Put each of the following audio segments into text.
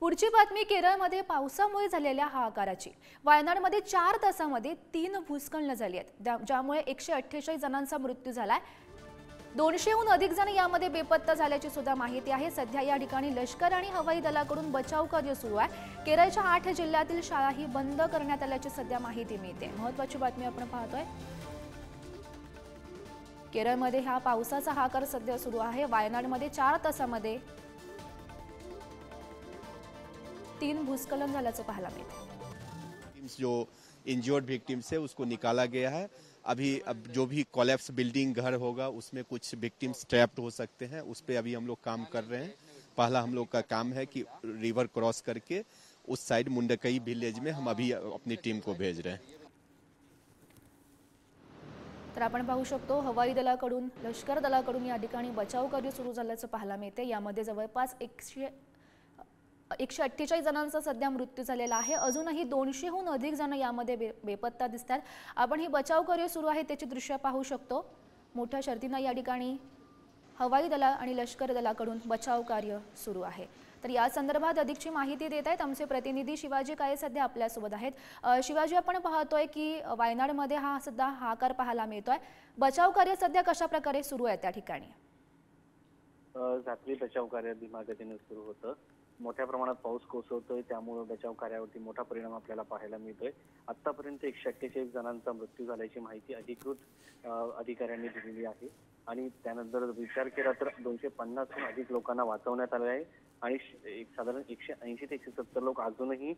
पुढची बातमी केरळमध्ये पावसामुळे झालेल्या हाहाकाराची। वायनाडमध्ये 4 तासांमध्ये 3 भूस्खलन झाली आहेत, ज्यामुळे 148 जणांचा मृत्यू झालाय। 200हून अधिक जण यामध्ये बेपत्ता झाल्याची सुद्धा माहिती आहे। सध्या या ठिकाणी लष्कर आणि हवाई दलाकडून बचाव कार्य सुरू आहे। केरळच्या 8 जिल्ह्यातील शाळाही बंद करण्यात आल्याची सध्या माहिती मिळते। महत्त्वाची बातमी आपण पाहतोय। केरळमध्ये हा पावसाचा हाहाकार सध्या सुरू आहे। वायनाडमध्ये 4 तासांमध्ये 3 भूस्खलन झाल्याचं पाहायला मिळते। जो इंजर्ड विक्टिम्स है उसको निकाला गया है। अभी अब जो भी कोलैप्स बिल्डिंग घर होगा उसमें कुछ विक्टिम्स ट्रैप्ड हो सकते हैं, उस पे अभी हम लोग काम कर रहे हैं। पहला हम लोग का काम है कि रिवर क्रॉस करके उस साइड मुंडकई विलेज में हम अभी अपनी टीम को भेज रहे हैं। तर आपण पाहू शकतो हवाई दलाकडून लष्कर दलाकडून या ठिकाणी बचाव कार्य सुरू झाल्याचं पाहायला मिळते। यामध्ये जवळपास 148 जणांचा सध्या मृत्यू झालेला आहे। अजूनही 200हून अधिक जण यामध्ये बेपत्ता दिसतात। आपण ही बचाव कार्य सुरू आहे त्याची दृश्य पाहू शकतो। मोठ्या शर्तीने या ठिकाणी हवाई दल आणि लष्कर दलाकडून बचाव कार्य सुरू आहे। तर या संदर्भात अधिकची माहिती देत आहेत आमचे प्रतिनिधी शिवाजी काळे सध्या आपल्या सोबत आहेत। शिवाजी, आपण पाहतोय की वायनाडमध्ये हा सध्या हाहाकार पाहायला मिळतोय। बचाव कार्य सध्या कशा प्रकारे सुरू आहे त्या ठिकाणी? रात्री बचाव कार्य धीम्या सुरू होतं। मोठ्या प्रमाणात पाऊस कोसळतोय, त्यामुळे बचाव कार्यावरती मोठा परिणाम आपल्याला पाहायला मिळतोय। आतापर्यंत 148 जणांचा मृत्यू झाल्याची माहिती अधिकृत अधिकाऱ्यांनी दिलेली आहे आणि त्यानंतर विचार केला तर 250हून अधिक लोकांना वाचवण्यात आले आहे आणि साधारण 180 ते 170 लोक अजूनही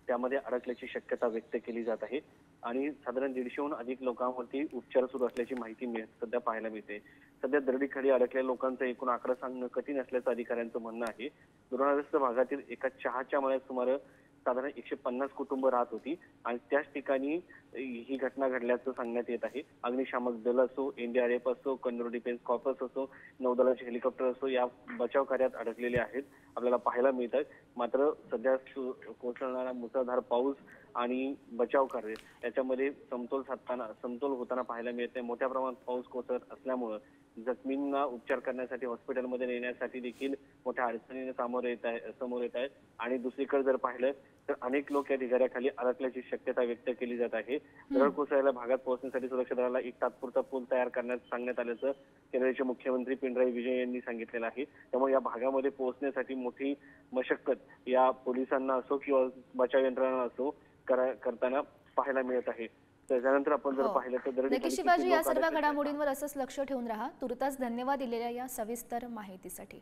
त्यामध्ये अडकल्याची शक्यता व्यक्त केली जात आहे आणि साधारण 150हून अधिक लोकांवरती उपचार सुरू असल्याची माहिती सध्या पाहायला मिळते। सध्या दरडीखाली अडकलेल्या लोकांचा एकूण आकडा सांगणं कठीण असल्याचं अधिकाऱ्यांचं म्हणणं आहे। दुर्घटनाग्रस्त भागातील एका चहाच्या मळ्यात सुमारे साधारण 150 कुटुंब राहत होती आणि त्याच ठिकाणी ही घटना घडल्याचं सांगण्यात येत आहे। अग्निशामक दल असो, एनडीआरएफ असो, कन्नूर डिफेन्स कॉर्प्स असो, नौदलाचे हेलिकॉप्टर असो, या बचाव कार्यात अडकलेले आहेत आपल्याला पाहायला मिळत आहे। मात्र सध्या कोसळणारा मुसळधार पाऊस आणि बचाव कार्य याच्यामध्ये समतोल होताना पाहायला मिळते। मोठ्या प्रमाणात पाऊस कोसळत असल्यामुळे जखमींना उपचार करण्यासाठी हॉस्पिटलमध्ये नेण्यासाठी देखील मोठ्या अडचणीने समोर येत आहेत आणि दुसरीकडे जर पाहिलं तर अनेक लोक या ढिगाऱ्याखाली अडकल्याची शक्यता व्यक्त केली जात आहे। दरड कोसळलेल्या भागात पोहोचण्यासाठी सुरक्षा दलाला एक तात्पुरता पूल तयार करण्यास सांगण्यात आल्याचं केरळचे मुख्यमंत्री पिनराई विजयन यांनी सांगितलेलं आहे। त्यामुळे या भागामध्ये पोहोचण्यासाठी मोठी मशक्कत या पोलिसांना असो किंवा बचाव यंत्रणा असो करताना पाहायला मिळत आहे। त्यानंतर आपण जर पाहिलं तर नक्की शिवाजी, या सर्व घडामोडींवर असंच लक्ष ठेवून राहा। तुर्तास धन्यवाद दिलेल्या या सविस्तर माहितीसाठी।